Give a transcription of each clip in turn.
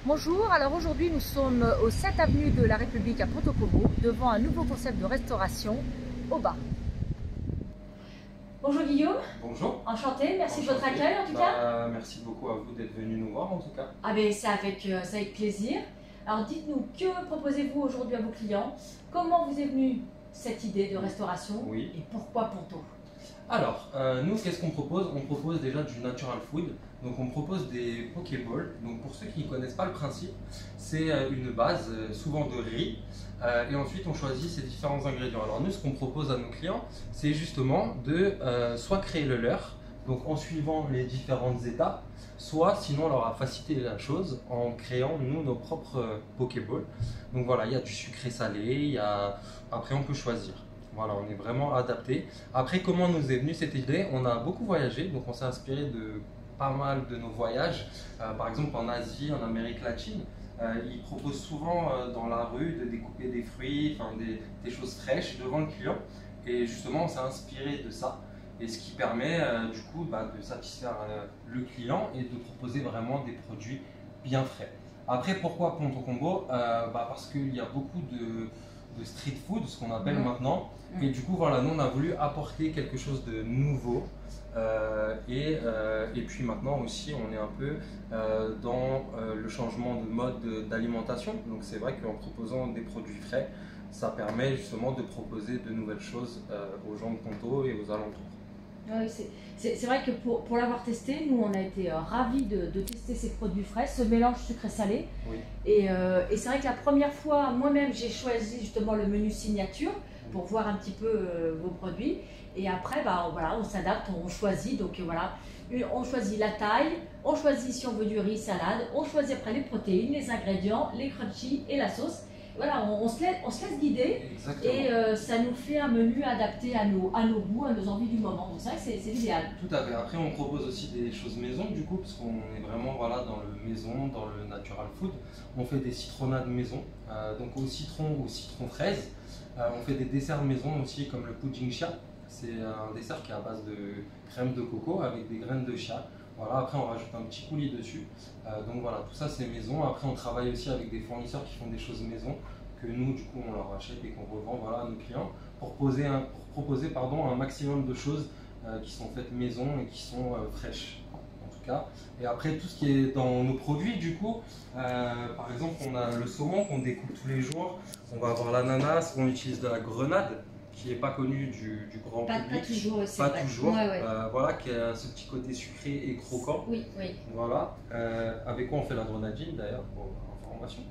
Bonjour, alors aujourd'hui nous sommes au 7 avenue de la République à Ponto-Combo devant un nouveau concept de restauration au bar. Bonjour Guillaume. Bonjour. Enchanté, merci de votre accueil en tout cas. Merci beaucoup à vous d'être venu nous voir en tout cas. Ah ben c'est avec plaisir. Alors dites-nous, que proposez-vous aujourd'hui à vos clients? Comment vous est venue cette idée de restauration? Oui. Et pourquoi Ponto? Alors, nous, qu'est-ce qu'on propose? On propose déjà du natural food. Donc, on propose des pokéballs. Donc, pour ceux qui ne connaissent pas le principe, c'est une base, souvent de riz. Et ensuite, on choisit ces différents ingrédients. Alors, nous, ce qu'on propose à nos clients, c'est justement de soit créer le leur, donc en suivant les différentes étapes, soit sinon on leur a facilité la chose en créant nous nos propres pokéballs. Donc voilà, il y a du sucré salé, après on peut choisir. Voilà, on est vraiment adapté. Après, comment nous est venue cette idée? On a beaucoup voyagé, donc on s'est inspiré de pas mal de nos voyages. Par exemple, en Asie, en Amérique latine, ils proposent souvent dans la rue de découper des fruits, enfin, des choses fraîches devant le client. Et justement, on s'est inspiré de ça. Et ce qui permet du coup de satisfaire le client et de proposer vraiment des produits bien frais. Après, pourquoi Ponto Combo? Parce qu'il y a beaucoup de street food, ce qu'on appelle maintenant. Et du coup, voilà, nous on a voulu apporter quelque chose de nouveau. Et puis maintenant aussi, on est un peu dans le changement de mode d'alimentation. Donc c'est vrai qu'en proposant des produits frais, ça permet justement de proposer de nouvelles choses aux gens de Ponto et aux alentours. Oui, c'est vrai que pour l'avoir testé, nous on a été ravis de tester ces produits frais, ce mélange sucré-salé. Oui. Et c'est vrai que la première fois, moi-même, j'ai choisi justement le menu signature pour voir un petit peu vos produits. Et après, voilà, on s'adapte, on choisit. Donc voilà, on choisit la taille, on choisit si on veut du riz, salade, on choisit après les protéines, les ingrédients, les crunchy et la sauce. Voilà, on se laisse guider. Exactement. Et ça nous fait un menu adapté à nos goûts, à nos envies du moment. Donc c'est vrai que c'est l'idéal. Tout à fait. Après, on propose aussi des choses maison du coup, parce qu'on est vraiment voilà, dans le maison, dans le natural food. On fait des citronnades maison, donc au citron ou citron fraise. On fait des desserts maison aussi, comme le pudding chia. C'est un dessert qui est à base de crème de coco avec des graines de chia. Voilà, après on rajoute un petit coulis dessus. Donc voilà, tout ça c'est maison. Après on travaille aussi avec des fournisseurs qui font des choses maison que nous du coup on leur achète et qu'on revend voilà, à nos clients pour proposer un maximum de choses qui sont faites maison et qui sont fraîches en tout cas. Et après tout ce qui est dans nos produits du coup, par exemple on a le saumon qu'on découpe tous les jours. On va avoir l'ananas, on utilise de la grenade qui n'est pas connu du grand public. Pas toujours, c'est pas vrai. toujours. Ouais. Voilà, qui a ce petit côté sucré et croquant. Oui. Voilà, avec quoi on fait la grenadine d'ailleurs, pour information.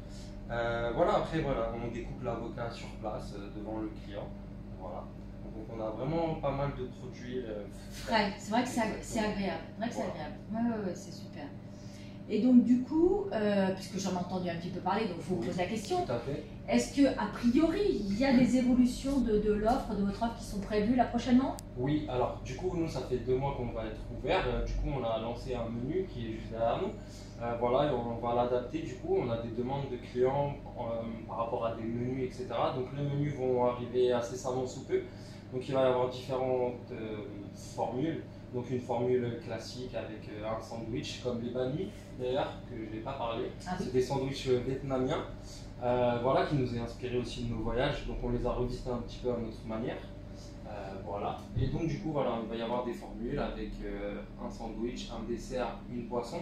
Voilà, après voilà, on découpe l'avocat sur place devant le client. Voilà. Donc on a vraiment pas mal de produits frais. C'est vrai que c'est agréable. Ouais, c'est super. Et donc du coup, puisque j'en ai entendu un petit peu parler, donc je vous pose la question. Tout à fait. Est-ce qu'à priori, il y a des évolutions de l'offre, de votre offre qui sont prévues là prochainement? Oui, alors du coup, nous, ça fait 2 mois qu'on va être ouvert. Du coup, on a lancé un menu qui est juste derrière nous. Voilà, et on va l'adapter. Du coup, on a des demandes de clients par rapport à des menus, etc. Donc les menus vont arriver incessamment sous peu. Donc il va y avoir différentes formules. Donc une formule classique avec un sandwich comme les banh d'ailleurs, que je n'ai pas parlé. Ah oui. C'est des sandwichs vietnamiens. Voilà, qui nous est inspiré aussi de nos voyages, donc on les a revisités un petit peu à notre manière. Voilà, et donc du coup, voilà, il va y avoir des formules avec un sandwich, un dessert, une boisson.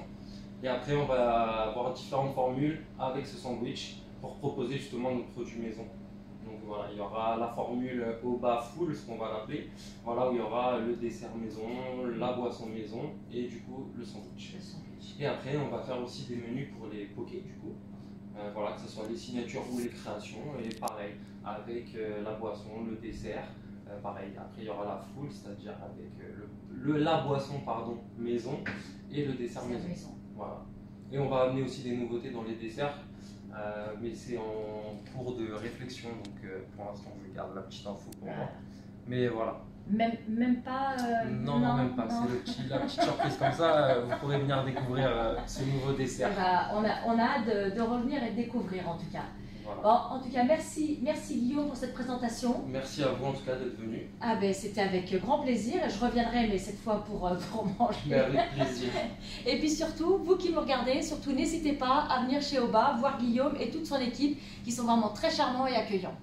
Et après, on va avoir différentes formules avec ce sandwich pour proposer justement nos produits maison. Donc voilà, il y aura la formule au bas full, ce qu'on va l'appeler, voilà, où il y aura le dessert maison, la boisson maison et du coup le sandwich. Et après, on va faire aussi des menus pour les pokés du coup. Voilà, que ce soit les signatures ou les créations, et pareil, avec la boisson, le dessert, pareil. Après, il y aura la full, c'est-à-dire avec la boisson maison et le dessert maison. Voilà. Et on va amener aussi des nouveautés dans les desserts, mais c'est en cours de réflexion, donc pour l'instant, je garde la petite info pour moi. Mais voilà. Même pas. Non, même pas. C'est la petite surprise comme ça. Vous pourrez venir découvrir ce nouveau dessert. On a hâte de revenir et de découvrir en tout cas. Voilà. Bon, en tout cas, merci Guillaume pour cette présentation. Merci à vous en tout cas d'être venu. Ah ben c'était avec grand plaisir. Je reviendrai, mais cette fois pour manger. Mais avec plaisir. Et puis surtout, vous qui me regardez, surtout n'hésitez pas à venir chez Oba, voir Guillaume et toute son équipe qui sont vraiment très charmants et accueillants.